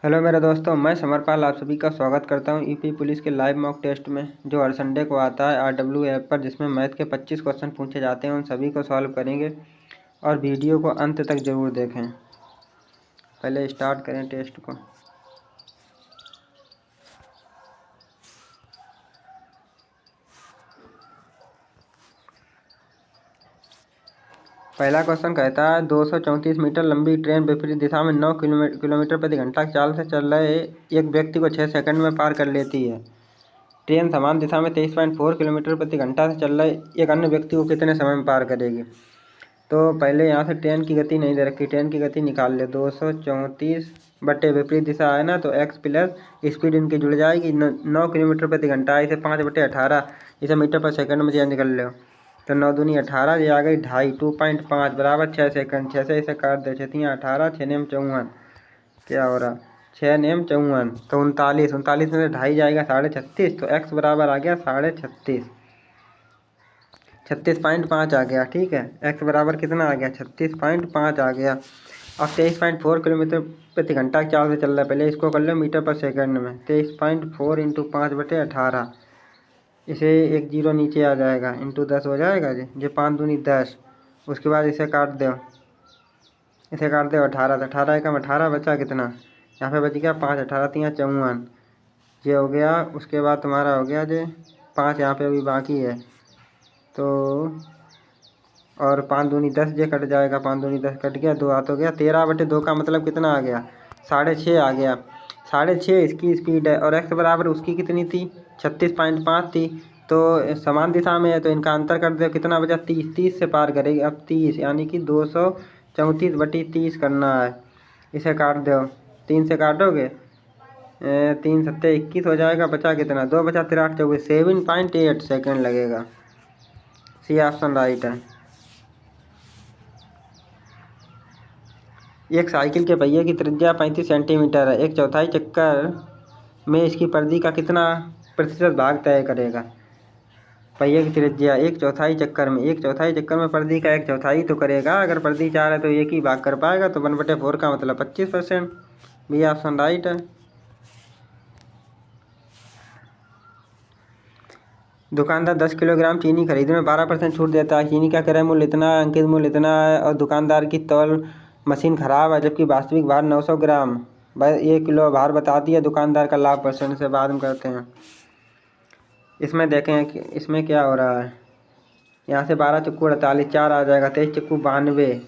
Hello मेरे दोस्तों, मैं समरपाल आप सभी का स्वागत करता हूं यूपी पुलिस के लाइव मॉक टेस्ट में जो हर संडे को आता है RW ऐप पर, जिसमें मैथ के 25 क्वेश्चन पूछे जाते हैं। उन सभी को सॉल्व करेंगे और वीडियो को अंत तक ज़रूर देखें। पहले स्टार्ट करें टेस्ट को। पहला क्वेश्चन कहता है 234 मीटर लंबी ट्रेन विपरीत दिशा में 9 किलोमीटर प्रति घंटा की चाल से चल रहे एक व्यक्ति को 6 सेकंड में पार कर लेती है। ट्रेन समान दिशा में 23.4 किलोमीटर प्रति घंटा से चल रहे एक अन्य व्यक्ति को कितने समय में पार करेगी? तो पहले यहाँ से ट्रेन की गति नहीं दे रखी, ट्रेन की गति निकाल ले। 234 बटे विपरीत दिशा है ना, तो x प्लस स्पीड इनकी जुड़ जाएगी। 9 किलोमीटर प्रति घंटा, इसे 5/18 इसे मीटर पर सेकंड में चेंज कर लो। तो 9 दूनी 18, ये आ गई 2.5 2.5 बराबर 6 सेकंड। 6 से इसे काट दो, 6 18, 6 नेम 54। क्या हो रहा? 6 नेम 54, तो 39 में से 2.5 जाएगा 36.5, तो x बराबर आ गया 36.5। 36.5 आ गया। ठीक है, x बराबर कितना आ गया? 36.5 आ गया। अब 23.4 किलोमीटर प्रति घंटा की चाल से चल रहा है। पहले इसको कर लो मीटर पर सेकंड में। 23.4 इंटू 5/18, इसे एक जीरो नीचे आ जाएगा, इंटू 10 हो जाएगा जी। ये 5 दूनी 10। उसके बाद इसे काट दो, 18 से। 18 एकम 18 बचा कितना? यहाँ पे बच गया 5, 18 3 54, ये हो गया। उसके बाद तुम्हारा हो गया जी 5, यहाँ पे अभी बाकी है। तो और 5 दूनी 10, ये कट जाएगा। 5 दूनी 10 कट गया, 2 हाथ हो गया। 13/2 का मतलब कितना आ गया? 6.5 आ गया। 6.5 इसकी स्पीड है और x बराबर उसकी कितनी थी? 36.5 थी। तो समान दिशा में है, तो इनका अंतर कर दो, कितना बचा? 30। 30 से पार करेगी। अब 30 यानी कि 234/30 करना है। इसे काट दो, 3 से काटोगे 3 सत्ते 21 हो जाएगा। बचा कितना? 2 बचा 63 24, 7.8 सेकेंड लगेगा। सी ऑप्शन राइट है। एक साइकिल के पहिए की त्रिज्या 35 सेंटीमीटर है। एक चौथाई चक्कर में इसकी परिधि का कितना प्रतिशत भाग तय करेगा? पहिए की त्रिज्या एक चौथाई चक्कर में परिधि का एक चौथाई तो करेगा। अगर परिधि 4 है तो एक ही भाग कर पाएगा, तो 1/4 का मतलब 25%। बी ऑप्शन राइट है। दुकानदार 10 किलोग्राम चीनी खरीदने में 12% छूट देता है। चीनी का क्रय मूल्य इतना है, अंकित मूल्य इतना है और दुकानदार की तौल मशीन खराब है, जबकि वास्तविक भार 900 ग्राम 1 किलो भार बताती है। दुकानदार का लाभ परसेंट से बाद में करते हैं। इसमें देखें कि इसमें क्या हो रहा है। यहाँ से 12 चक्कू 48, 4 आ जाएगा। 23 चक्कू 92,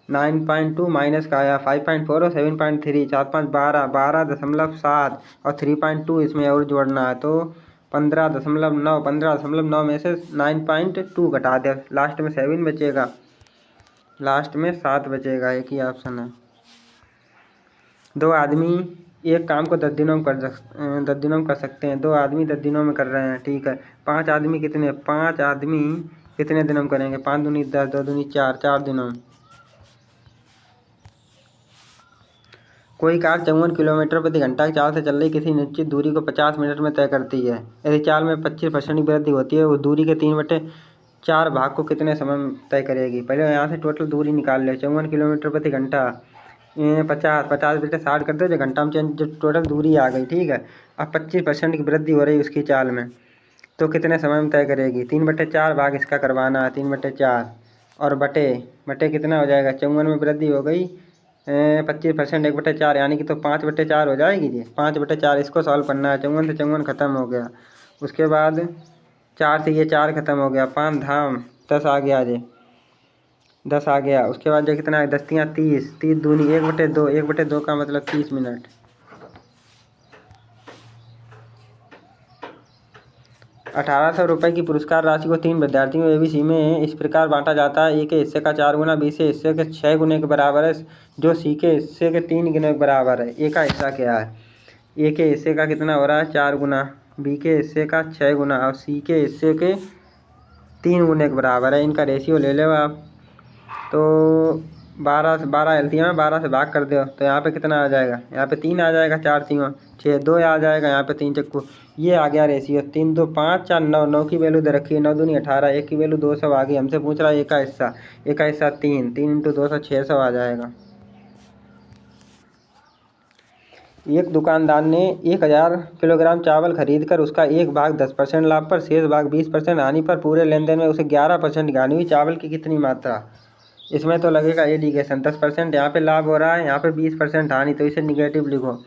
9.2 माइनस का आया 5.4 और 7.3, 4 5 12, 12.7 और 3.2 इसमें और जोड़ना है, तो 15.9 में से 9.2 घटा दे, लास्ट में 7 बचेगा, लास्ट में 7 बचेगा। एक ही ऑप्शन है। 2 आदमी एक काम को 10 दिनों में 10 दिनों में कर सकते हैं। 2 आदमी 10 दिनों में कर रहे हैं। ठीक है, 5 आदमी कितने दिनों में करेंगे? 5 दूनी 10, 2 दूनी 4, 4 दिनों में। कोई कार 54 किलोमीटर प्रति घंटा की चाल से चल रही किसी निश्चित दूरी को 50 मिनट में तय करती है। यदि चाल में 25% की वृद्धि होती है, उस दूरी के 3/4 भाग को कितने समय में तय करेगी? पहले यहाँ से टोटल दूरी निकाल ले। 54 किलोमीटर प्रति घंटा 50 बटे 60 कर दो, जो घंटा में चेंज, जो टोटल दूरी आ गई। ठीक है, अब 25% की वृद्धि हो रही उसकी चाल में, तो कितने समय में तय करेगी? 3/4 भाग इसका करवाना है। 3/4 और बटे कितना हो जाएगा? 54 में वृद्धि हो गई 25%, 1/4 यानी कि तो 5/4 हो जाएगी जी। 5/4 इसको सॉल्व करना है। 54 से 54 खत्म हो गया। उसके बाद 4 से ये 4 खत्म हो गया। 5 धाम 10 आ गया जी, 10 आ गया। उसके बाद जो कितना है? 10 तियाँ 30, 30 दूनी 1/2, 1/2 का मतलब 30 मिनट। 1800 रुपये की पुरस्कार राशि को 3 विद्यार्थियों ABC में इस प्रकार बांटा जाता है। A के हिस्से का 4 गुना, B से हिस्से के 6 गुने के बराबर है, जो C के हिस्से के 3 गुने के बराबर है। A का हिस्सा क्या है? A के हिस्से का कितना हो रहा है? 4 गुना, B के हिस्से का 6 गुना और C के हिस्से के 3 गुने के बराबर है। इनका रेशियो ले लो आप। तो 12 एलसीएम में 12 से भाग कर दो, तो यहाँ पे कितना आ जाएगा? यहाँ पे 3 आ जाएगा। 4 3 6, 2 आ जाएगा। यहाँ पे 3 चक्कू, ये आ गया रेशियो। 3 2 5 4 9, 9 की वैल्यू दे रखी है। 9 दूनी 18, 1 की वैल्यू 200 आ गई। हमसे पूछ रहा है एक का हिस्सा 3 इंटू 200 600 आ जाएगा। एक दुकानदार ने 1000 किलोग्राम चावल खरीद कर उसका एक भाग 10% लाभ पर, शेष भाग 20% हानि पर, पूरे लेन देन में उसे 11% हानि हुई। चावल की कितनी मात्रा? इसमें तो लगेगा एडिकेशन। 10% यहाँ पे लाभ हो रहा है, यहाँ पे 20% हानि, तो इसे निगेटिव लिखो,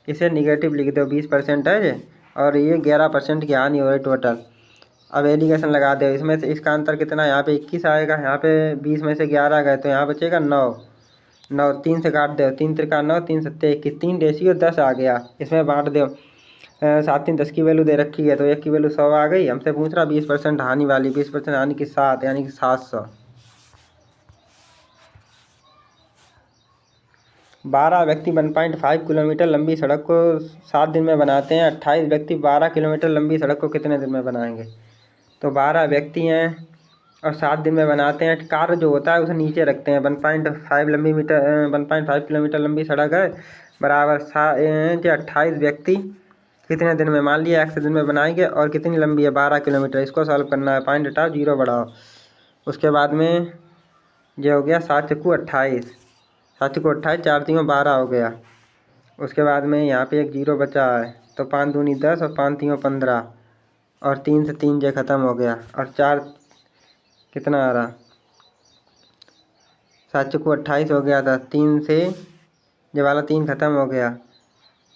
इसे निगेटिव लिख दो। 20% है ये और ये 11% की हानि हो रही टोटल। अब एलिगेशन लगा दो। इसमें से इसका अंतर कितना? यहाँ पे 21 आएगा, यहाँ पे 20 में से 11 गए तो यहाँ बचेगा 9। 9 3 से काट दो, 3 त्रिका 9, 3 सत्ते 21, 3 रेशियो 10 आ गया। इसमें बांट दो। 7 3 10 की वैल्यू दे रखी है तो 1 की वैल्यू 100 आ गई। हमसे पूछ रहा 20% हानि वाली, 20% हानि की 7 यानी कि 700। 12 व्यक्ति 1.5 किलोमीटर लंबी सड़क को 7 दिन में बनाते हैं। 28 व्यक्ति 12 किलोमीटर लंबी सड़क को कितने दिन में बनाएंगे? तो 12 व्यक्ति हैं और 7 दिन में बनाते हैं। कार्य जो होता है उसे नीचे रखते हैं। 1.5 किलोमीटर लंबी सड़क है बराबर 28 व्यक्ति कितने दिन में, मान लिया 1 दिन में बनाएंगे और कितनी लंबी है 12 किलोमीटर। इसको सॉल्व करना है। पॉइंट हटाओ, जीरो बढ़ाओ। उसके बाद में जो हो गया 7 चक्कू 28, 7 चक्कू 28, 4 तीनों 12 हो गया। उसके बाद में यहाँ पे एक जीरो बचा है तो 5 दूनी 10 और 5 तीनों 15 और 3 से 3 जो ख़त्म हो गया और 4 कितना आ रहा? 7 चक्कू 28 हो गया था। 3 से ये वाला 3 ख़त्म हो गया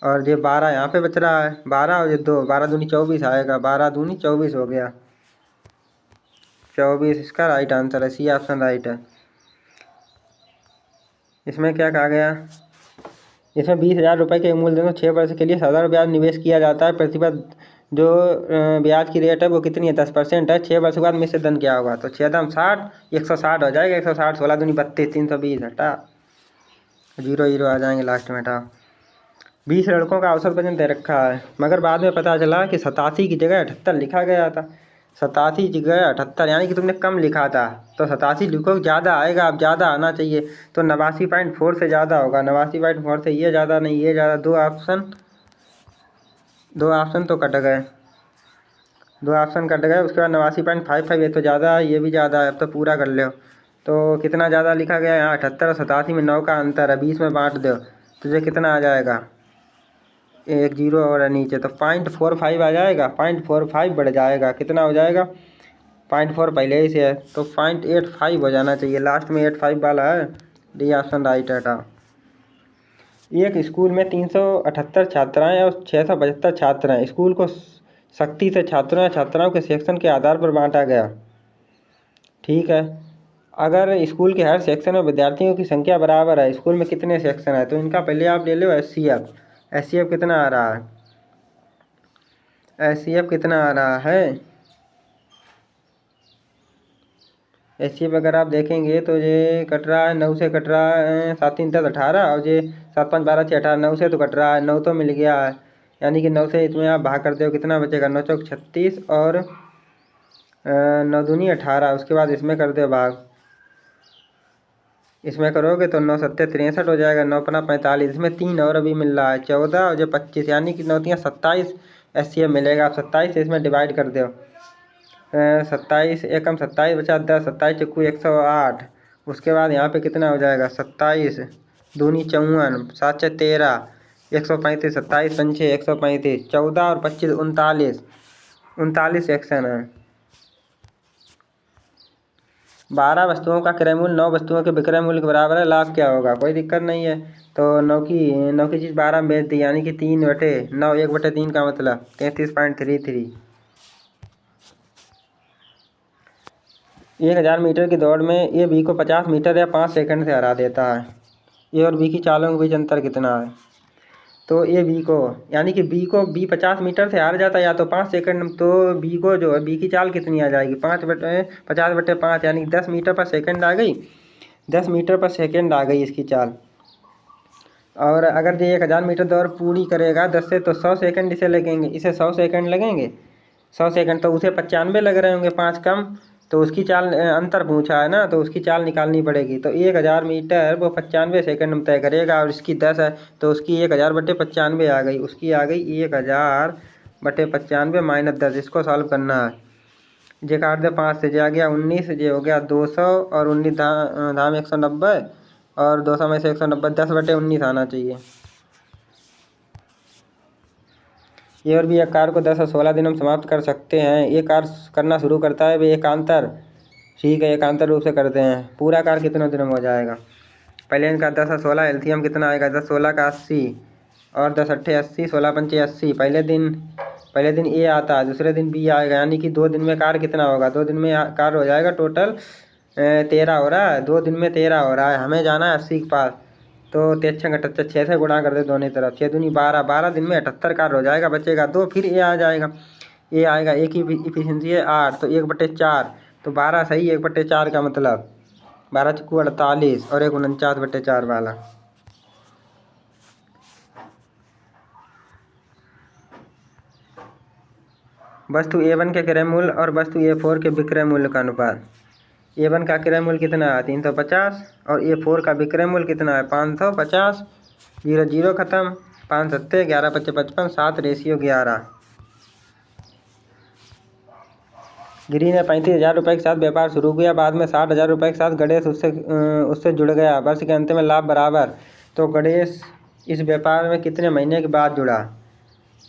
और ये 12 यहाँ पे बच रहा है। 12 और ये 2, 12 दूनी 24 आएगा। 12 दूनी 24 हो गया। 24 इसका राइट आंसर है। सी ऑप्शन राइट है। इसमें क्या कहा गया? इसमें 20,000 रुपये के मूलधन 6 वर्ष के लिए साधारण ब्याज निवेश किया जाता है। प्रतिशत जो ब्याज की रेट है वो कितनी है? 10% है। 6 वर्ष के बाद मिश्र धन क्या होगा? तो 6 दाम 60, 160 हो जाएगा। 160, 16 दूनी 32, 320 हटा, जीरो जीरो आ जाएंगे लास्ट में। हटा। 20 लड़कों का औसत वजन दे रखा है मगर बाद में पता चला कि 87 की जगह 78 लिखा गया था। 87 की जगह 78 यानी कि तुमने कम लिखा था। तो 87 लिखो, ज़्यादा आएगा। अब ज़्यादा आना चाहिए तो 89.4 से ज़्यादा होगा। 89.4 से ये ज़्यादा नहीं, ये ज़्यादा। दो ऑप्शन तो कट गए, 2 ऑप्शन कट गए। उसके बाद 89.55 ये तो ज़्यादा है, ये भी ज़्यादा है। अब तो पूरा कर लो। तो कितना ज़्यादा लिखा गया यहाँ? 78 और 87 में 9 का अंतर है। 20 में बांट दो तो ये कितना आ जाएगा? एक जीरो और है नीचे तो 0.45 आ जाएगा। 0.45 बढ़ जाएगा, कितना हो जाएगा? 0.4 पहले ही से है तो 0.85 हो जाना चाहिए। लास्ट में 85 वाला है। डी ऑप्शन राइट है। एक स्कूल में 378 छात्राएं और 675 छात्र हैं। स्कूल को सख्ती से छात्रों या छात्राओं के सेक्शन के आधार पर बांटा गया। ठीक है। अगर स्कूल के हर सेक्शन में विद्यार्थियों की संख्या बराबर है, स्कूल में कितने सेक्शन है? तो इनका पहले आप ले लो HCF। HCF कितना आ रहा है? HCF कितना आ रहा है? HCF अगर आप देखेंगे तो ये कट रहा है 9 से, कट रहा है 7 3 10 18 और ये 7 5 12 6 18, 9 से तो कट रहा है। 9 तो मिल गया है यानी कि 9 से इसमें आप भाग करते हो कितना बचेगा? 9 चौक 36 और 9 दूनी 18। उसके बाद इसमें कर दो भाग। इसमें करोगे तो 9 सत्ते 63 हो जाएगा। 9 पना 45। इसमें 3 और अभी मिल रहा है 14 और जो 25 यानी कि 9 3 27 HCF मिलेगा। आप 27 से इसमें डिवाइड कर दो। 27 एकम 27 बचा 10, 27 चक्कू 108। उसके बाद यहाँ पे कितना हो जाएगा? 27 दूनी 54, 7 6 13, 135, 27 पंचे 135, 14 और 25 39, 39 सेक्शन है। 12 वस्तुओं का क्रय मूल्य 9 वस्तुओं के विक्रय मूल्य के बराबर है। लाभ क्या होगा? कोई दिक्कत नहीं है। तो 9 की चीज़ 12 में बेच दी यानी कि 3/9, 1/3 का मतलब 33.33। 1000 मीटर की दौड़ में ए बी को 50 मीटर या 5 सेकंड से हरा देता है। ए और बी की चालों के बीच अंतर कितना है? तो ए बी को यानी कि बी 50 मीटर से हार जाता है या तो 5 सेकंड। तो बी को जो है बी की चाल कितनी आ जाएगी? 50/5 यानी कि 10 मीटर पर सेकंड आ गई। 10 मीटर पर सेकंड आ गई इसकी चाल। और अगर ये 1000 मीटर दौड़ पूरी करेगा 10 से तो 100 सेकंड इसे लगेंगे, इसे 100 सेकंड लगेंगे। 100 सेकंड तो उसे 95 लग रहे होंगे, 5 कम। तो उसकी चाल अंतर पूछा है ना, तो उसकी चाल निकालनी पड़ेगी। तो 1000 मीटर वो 95 सेकंड में तय करेगा और इसकी 10 है तो उसकी 1000/95 आ गई। उसकी आ गई 1000/95 -10। इसको सॉल्व करना है। जे काट दे 5 से, जे आ गया 19, जे हो गया 200 और 19 धाम 190 और 200 में से 190, 10/19 आना चाहिए। ए और बी एक कार्य को 10 और 16 दिनों में समाप्त कर सकते हैं। ए कार्य करना शुरू करता है, वे एकांतर, ठीक है, एकांतर रूप से करते हैं। पूरा कार्य कितने दिनों में हो जाएगा? पहले इनका 10 और 16 एलसीएम कितना आएगा? 10 16 का 80 और 10 अट्ठे 80, 16 पंचे 80। पहले दिन ए आता है, दूसरे दिन बी आएगा, यानी कि 2 दिन में कार्य कितना होगा? 2 दिन में कार्य हो जाएगा टोटल 13 हो रहा है। 2 दिन में 13 हो रहा है। हमें जाना है 80 के पास, तो 13 78, 6 से गुणा कर दे दोनों तरफ, 6 दूनी 12, 12 दिन में 78 कार्य हो जाएगा। बचेगा 2, फिर ए आ जाएगा। ए आएगा, ए की इफिशियंसी है 8, तो 1/4, तो 12 सही, 1/4 का मतलब 12 चक्कू 48 और 1 49/4 वाला। वस्तु A1 के क्रय मूल्य और वस्तु A4 के विक्रय मूल्य का अनुपात। A1 का क्रय मूल्य कितना है? 350 और A4 का विक्रय मूल्य कितना है? 550। 0 0 खत्म, 5 7 11 5 55, 7:11। गिरी ने 35,000 रुपये के साथ व्यापार शुरू किया, बाद में 60,000 रुपये के साथ गणेश उससे जुड़ गया। वर्ष के अंत में लाभ बराबर, तो गणेश इस व्यापार में कितने महीने के बाद जुड़ा?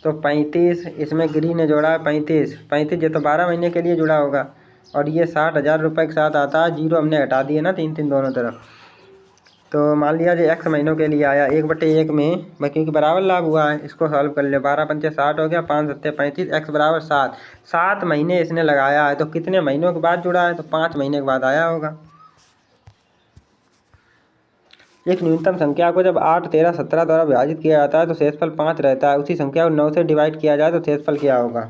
तो 35, इसमें गिरी ने जोड़ा है 35, ये तो 12 महीने के लिए जुड़ा होगा। और ये 60,000 रुपये के साथ आता है, 0 हमने हटा दिए ना 3 3 दोनों तरफ। तो मान लिया जो x महीनों के लिए आया, 1/1 में, क्योंकि बराबर लाभ हुआ है, इसको सॉल्व कर ले। 12 पंचे 60 हो गया, 5 7 35, x बराबर 7। 7 महीने इसने लगाया है, तो कितने महीनों के बाद जुड़ा है? तो 5 महीने के बाद आया होगा। एक न्यूनतम संख्या को जब 8 13 17 द्वारा विभाजित किया जाता है तो शेषफल 5 रहता है। उसी संख्या को 9 से डिवाइड किया जाए तो शेषफल क्या होगा?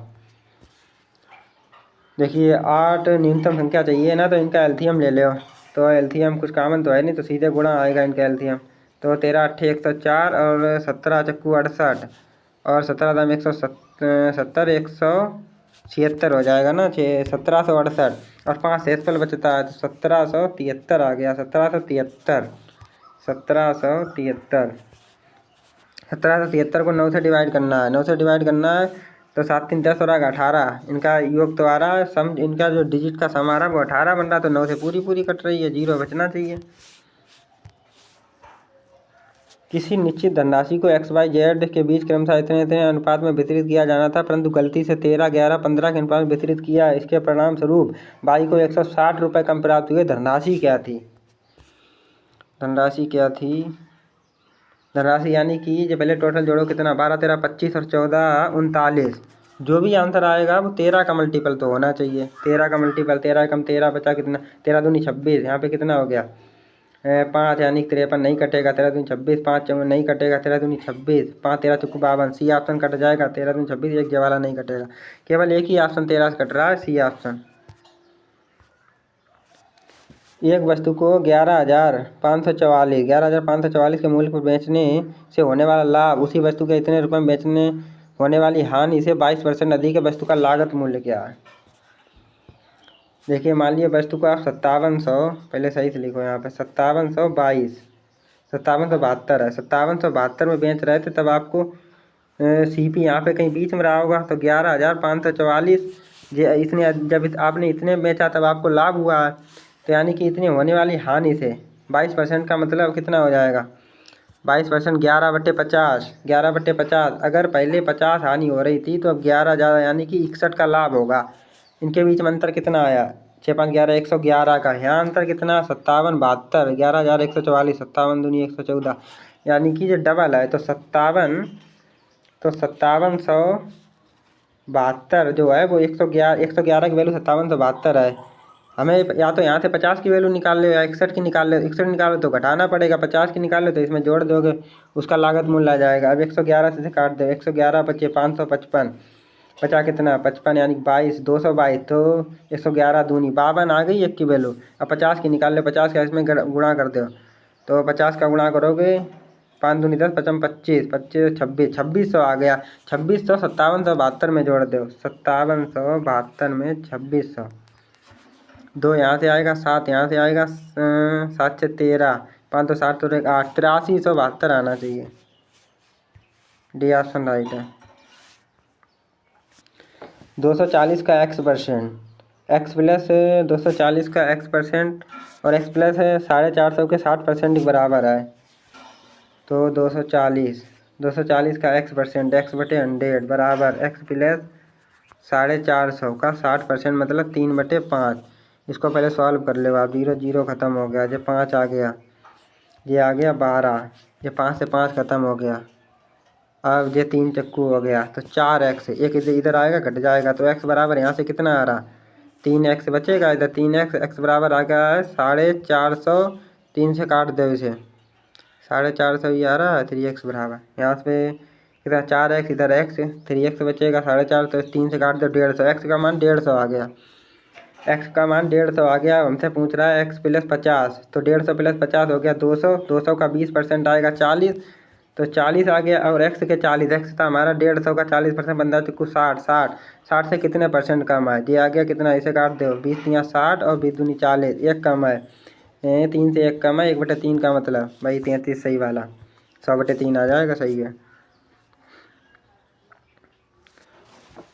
देखिए 8 न्यूनतम संख्या चाहिए ना, तो इनका एलसीएम ले लो। तो एलसीएम कुछ कॉमन तो है नहीं, तो सीधे गुणा आएगा इनका एलसीएम। तो 13 8 104 और 17 चक्कू 68 और 17 दाम 170, 176 हो जाएगा ना, 1768 और 5 शेषफल बचता है, तो 1773 आ गया। 1773 को 9 से डिवाइड करना है। 9 से डिवाइड करना है तो 7 3 10 और आएगा 18। इनका योग तो आ रहा है, सम इनका जो डिजिट का सम आ रहा है वो 18 बन रहा है, तो 9 से पूरी कट रही है, 0 बचना चाहिए। किसी निश्चित धनराशि को XYZ के बीच क्रमशः इतने अनुपात में वितरित किया जाना था, परंतु गलती से 13 11 15 के अनुपात में वितरित किया। इसके परिणाम स्वरूप Y को 160 रुपये कम प्राप्त हुए। धनराशि क्या थी? धनराशि यानी कि जो पहले टोटल जोड़ो कितना, 12 13 25 और 14 39। जो भी आंसर आएगा वो 13 का मल्टीपल तो होना चाहिए। 13 का मल्टीपल, 13 कम 13 बचा कितना? 13 दूनी 26। यहाँ पे कितना हो गया? 5 यानी 53 नहीं कटेगा। 13 दूनी 26, 5 चौवन नहीं कटेगा। 13 दूनी 26, 5 13 चौको 52। सी ऑप्शन कट जाएगा। 13 दूनी 26, एक जवाला नहीं कटेगा। केवल एक ही ऑप्शन 13 से कट रहा है, सी ऑप्शन। एक वस्तु को 11,544 के मूल्य पर बेचने से होने वाला लाभ उसी वस्तु के इतने रुपये में बेचने होने वाली हानि से 22% अधिक है। वस्तु का लागत मूल्य क्या है? देखिए मान लीजिए वस्तु को आप 5700, पहले सही से लिखो यहाँ पे, 5772 है। 5772 में बेच रहे थे, तब आपको CP यहाँ पे कहीं बीच में रहा होगा, तो 11,544 इसने जब आपने इतने बेचा तब आपको लाभ हुआ है, तो यानी कि इतनी होने वाली हानि से 22% का मतलब कितना हो जाएगा? 22% 11/50, 11/50। अगर पहले 50 हानि हो रही थी तो अब 11 ज़्यादा, यानी कि 61 का लाभ होगा। इनके बीच में अंतर कितना आया? 6 5 11 111 का। यहाँ अंतर कितना? 57 72, 11,144, 57 दूनी 114, यानी कि ये डबल है। तो 5772 जो है वो 111 की वैल्यू 5772 है। हमें या तो यहाँ से 50 की वैल्यू निकाल लो या 61 की निकाल लो। 61 निकालो तो घटाना पड़ेगा, 50 की निकाल लो तो इसमें जोड़ दोगे, उसका लागत मूल्य आ जाएगा। अब 111 से काट दो, 111 बचे 555, बचा कितना? 55 यानी 22, 222, तो 111 दूनी 52 आ गई एक की वैल्यू। अब 50 की निकाल लो, 50 का इसमें गुणा कर दो, तो 50 का गुणा करोगे 5 दूनी 10, 55 25 25 26, 2600 आ गया। 2600 5772 में जोड़ दो, 5772 में 2600, 2 यहाँ से आएगा, 7 यहाँ से आएगा, 7 से 13, 5 तो 7 तो 8, 8372 आना चाहिए। डी ऑप्शन राइट है। 240 का x%, x प्लस 240 का x% और x प्लस 450 के 60% के बराबर है। तो 240 240 का x% x/100 बराबर x प्लस 450 का 60% मतलब 3/5। इसको पहले सॉल्व कर लो आप। 0 0 ख़त्म हो गया, ये 5 आ गया, ये आ गया 12, ये 5 से 5 ख़त्म हो गया। अब ये 3 चक्कू हो गया तो 4x, एक इधर इधर आएगा घट जाएगा तो x बराबर यहाँ से कितना आ रहा 3x बचेगा इधर 3x, x बराबर आ गया है 450। 3 से काट दो इसे, 450 ही आ रहा है। 3x बराबर यहाँ पे इधर 4x इधर x, 3x बचेगा 450 तो 3 से काट दो 150, x का मान 150 आ गया। x का मान 150 आ गया। हमसे पूछ रहा है x प्लस 50 तो 150 प्लस 50 हो गया 200। 200 का 20% आएगा 40 तो 40 आ गया। और x के 40, x था हमारा 150 का 40% बनता है तो कुछ 60 से कितने परसेंट कम है। ये आ गया कितना, इसे काट दो 20 तियाँ 60 और 20 दूनी 40, एक कम है 3 से एक कम है 1/3 का मतलब भाई 33 सही वाला 100/3 आ जाएगा। सही है।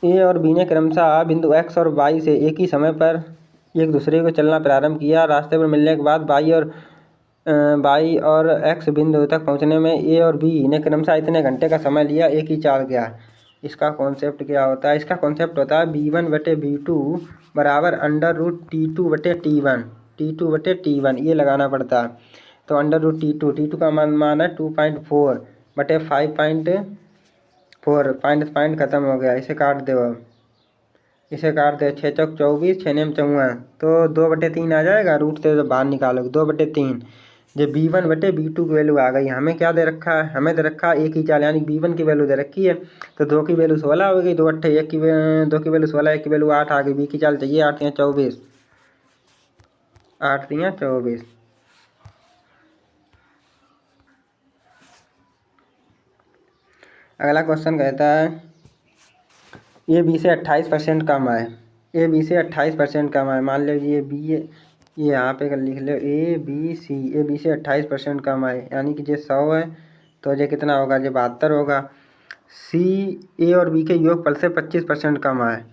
ए और बी ने क्रमशः बिंदु x और y से एक ही समय पर एक दूसरे को चलना प्रारंभ किया। रास्ते पर मिलने के बाद y और x बिंदु तक पहुंचने में ए और बी ने क्रमशः इतने घंटे का समय लिया, एक ही चाल गया। इसका कॉन्सेप्ट क्या होता है? इसका कॉन्सेप्ट होता है b1/b2 बराबर √T2/T1, T2/T1 ये लगाना पड़ता है। तो √T2 का मान है 2.4/5.4, पॉइंट ख़त्म हो गया। इसे काट दो अब, इसे काट दो 6 चौक 24, 6 नेम 54 तो 2/3 आ जाएगा। रूट से जब बाहर निकालोगे 2/3। जो b1/b2 की वैल्यू आ गई। हमें क्या दे रखा है? हमें दे रखा है एक ही चाल, यानी b1 की वैल्यू दे रखी है तो 2 की वैल्यू 16 हो गई। 2 अट्ठे 1 की 2 की वैल्यू 16, 1 की वैल्यू 8 आ गई। b की चाल चाहिए 8 तियाँ 24, 8 तियाँ 24। अगला क्वेश्चन कहता है ए बी से 28% कम है। ए बी से 28% कम है। मान लीजिए बी, ये यहाँ पे कर लिख लो A B C. A B से 28% कम है, यानी कि ये 100 है तो ये कितना होगा? ये 72 होगा। सी ए और बी के योगफल से 25% कम है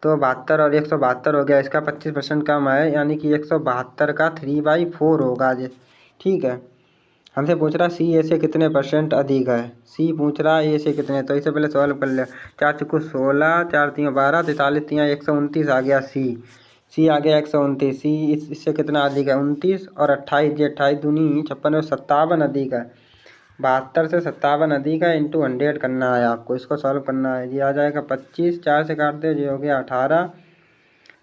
तो 72 और 172 हो गया। इसका 25% कम है, यानी कि 172 का 3/4 होगा ये। ठीक है। हमसे पूछ रहा सी ए से कितने परसेंट अधिक है। सी पूछ रहा है ए से कितने, तो इसे पहले सॉल्व कर ले। 4 चौको 16, 4 तियाँ 12, 43 तियाँ 129 आ गया सी आ गया 129। सी इससे कितना अधिक है? 29 और 28, ये 28 दूनी 56 और 57 अधिक है। 72 से 57 अधिक है, इंटू 100 करना है आपको। इसको सॉल्व करना है। ये आ जाएगा 25, 4 से काट दो ये हो गया 18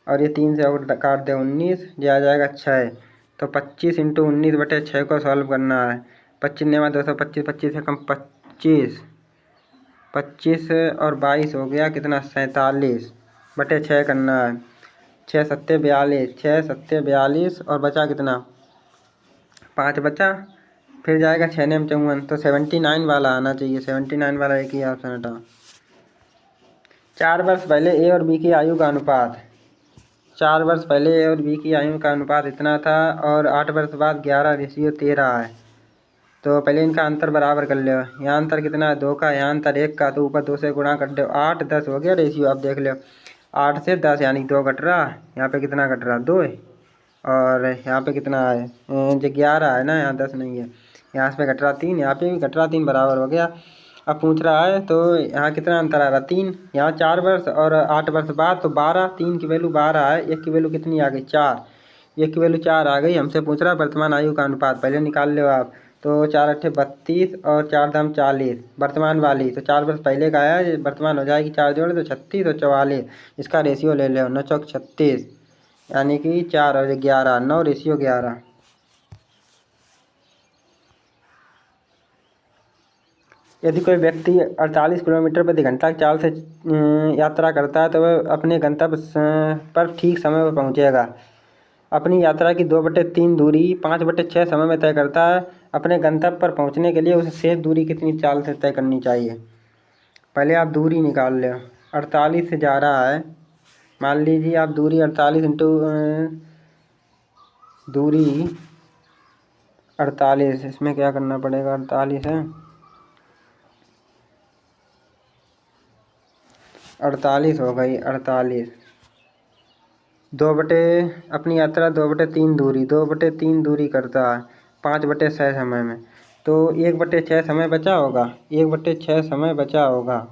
और ये 3 से और काट दे 19, ये आ जाएगा 6। तो 25 इंटू 19/6 को सॉल्व करना है। 25 नेवा 225, 25 से कम 25, 25 और 22 हो गया कितना 47/6 करना है। 6 सत्ते 42, 6 सत्ते 42 और बचा कितना 5 बचा। फिर जाएगा 6 नेम 54 तो 79 वाला आना चाहिए। 79 वाला एक ही ऑप्शन हटा। 4 वर्ष पहले ए और बी की आयु का अनुपात, 4 वर्ष पहले ए और बी की आयु का अनुपात इतना था और 8 वर्ष बाद 11:13 है। तो पहले इनका अंतर बराबर कर लो। यहाँ अंतर कितना है? 2 का, यहाँ अंतर 1 का, तो ऊपर 2 से गुणा कर दो 8 10 हो गया रेशियो। अब देख लो 8 से 10 यानी 2 घट रहा। यहाँ पे कितना घट रहा? 2। और यहाँ पे कितना है? जो 11 है ना, यहाँ 10 नहीं है। यहाँ पे घट रहा 3, यहाँ पे भी घट रहा 3, बराबर हो गया। अब पूछ रहा है तो यहाँ कितना अंतर आ रहा? 3। यहाँ 4 वर्ष और 8 वर्ष बाद तो 12, 3 की वैल्यू 12 है, 1 की वैल्यू कितनी आ गई? 4, 1 की वैल्यू 4 आ गई। हमसे पूछ रहा है वर्तमान आयु का अनुपात, पहले निकाल लो आप। तो 4 अट्ठे 32 और 4 दाम 40 वर्तमान वाली, तो 4 वर्ष पहले का है, वर्तमान हो जाएगी 4 जोड़े तो 36 और 44। इसका रेशियो ले लो 9 चौक 36, यानी कि 4 और 11, 9 रेशियो 11। यदि कोई व्यक्ति 48 किलोमीटर प्रति घंटा की चाल से यात्रा करता है तो वह अपने गंतव्य पर ठीक समय पर पहुंचेगा। अपनी यात्रा की 2/3 दूरी 5/6 समय में तय करता है। अपने गंतव्य पर पहुंचने के लिए उसे शेष दूरी कितनी चाल से तय करनी चाहिए? पहले आप दूरी निकाल लो। 48 से जा रहा है, मान लीजिए आप दूरी 48 इंटू दूरी 48, इसमें क्या करना पड़ेगा? 48 है, 48 हो गई 48। अपनी यात्रा 2/3 दूरी करता है 5/6 समय में। तो 1/6 समय बचा होगा, 1/6 समय बचा होगा।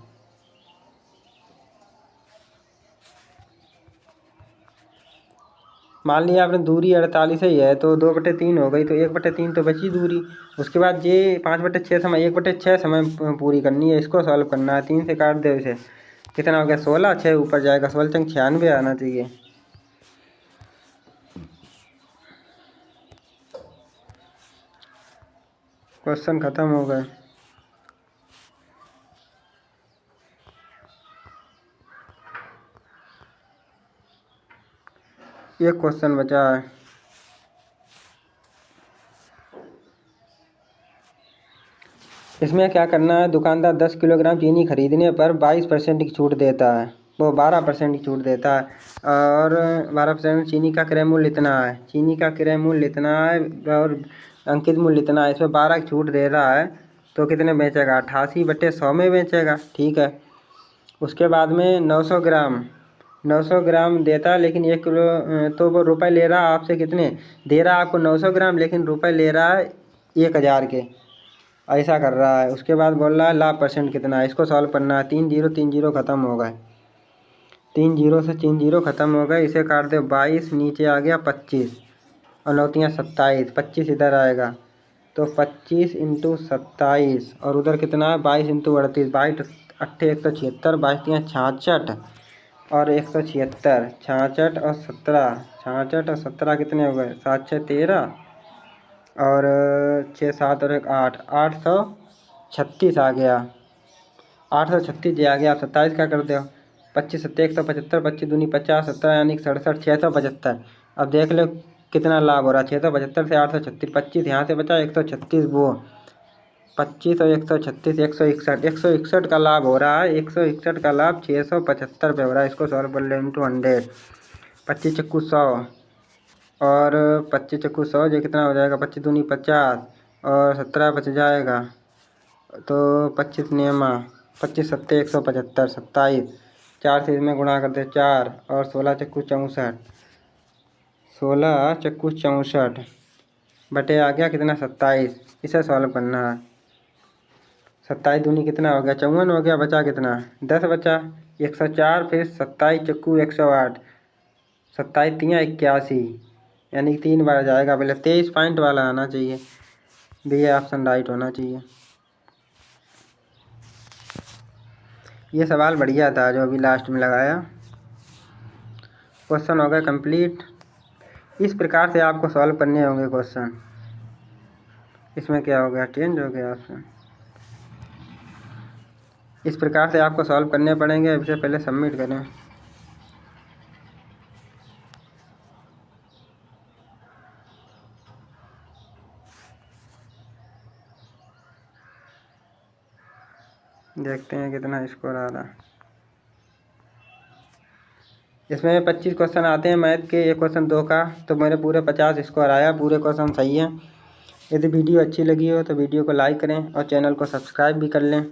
मान लिया आपने दूरी 48 ही है तो 2/3 हो गई, तो 1/3 तो बची दूरी। उसके बाद ये 5/6 समय 1/6 समय पूरी करनी है, इसको सॉल्व करना है। 3 से काट दो इसे, कितना हो गया 16, 6 ऊपर जाएगा 16 चंग 96 आना चाहिए। क्वेश्चन खत्म हो गए। एक क्वेश्चन बचा है। इसमें क्या करना है, दुकानदार 10 किलोग्राम चीनी खरीदने पर 22% की छूट देता है, वो 12% की छूट देता है, और 12% चीनी का क्रय मूल्य इतना है, चीनी का क्रय मूल्य इतना है और अंकित मूल्य इतना है, इसमें 12 की छूट दे रहा है, तो कितने बेचेगा 88/100 में बेचेगा। ठीक है। उसके बाद में 900 ग्राम देता है, लेकिन 1 किलो तो वो रुपए ले रहा है आपसे, कितने दे रहा है आपको 900 ग्राम, लेकिन रुपए ले रहा है 1000 के, ऐसा कर रहा है। उसके बाद बोल रहा है लाभ परसेंट कितना है, इसको सॉल्व करना है। 3 0 3 0 खत्म हो गए, 3 0 से 3 0 खत्म हो गए, इसे काट दो। 22 नीचे आ गया 25 और 9 तियाँ 27, 25 इधर आएगा, तो 25 × 27 और उधर कितना है 22 × 38, 22 8 176, 22 तियाँ 66 और 176, 66 और 17, 66 और 17 कितने हो गए 7 6 13 और 6 7 और 1 8, 836 आ गया, 836 आ गया। आप 27 क्या कर दो, 25 7 175, 25 दूनी 50, 17 यानी 67, 675। अब देख लो कितना लाभ हो रहा है, 675 से 836, 25 यहाँ से बचा, 136 वो 25 और 136, 161, 161 का लाभ हो रहा है, 161 का लाभ 675 पे हो रहा है। इसको सॉल्व कर ले × 100, 25 चक्कू 100 और 25 चक्कू 100, ये कितना हो जाएगा, 25 दूनी 50 और 17 बच जाएगा, तो 25 नियमा 25 7 175, 27, 4 से इसमें गुणा कर दे 4 और 16 चक्कू 64, 16 चक्कू 64 बटे आ गया कितना 27। इसे सॉल्व करना है। 27 दूनी कितना हो गया 54 हो गया, बचा कितना 10 बचा, 104 फिर 27 चक्कू 108, 27 तियाँ 81, यानी 3 बार जाएगा। पहले 23 पॉइंट वाला आना चाहिए, बी ऑप्शन राइट होना चाहिए। ये सवाल बढ़िया था जो अभी लास्ट में लगाया। क्वेश्चन हो गए कंप्लीट। इस प्रकार से आपको सॉल्व करने होंगे क्वेश्चन। इसमें क्या हो गया, चेंज हो गया ऑप्शन। इस प्रकार से आपको सॉल्व करने पड़ेंगे। इससे पहले सबमिट करें। देखते हैं कितना स्कोर आ रहा है। इसमें 25 क्वेश्चन आते हैं मैथ के, एक क्वेश्चन 2 का, तो मेरे पूरे 50 स्कोर आया, पूरे क्वेश्चन सही है। यदि वीडियो अच्छी लगी हो तो वीडियो को लाइक करें और चैनल को सब्सक्राइब भी कर लें।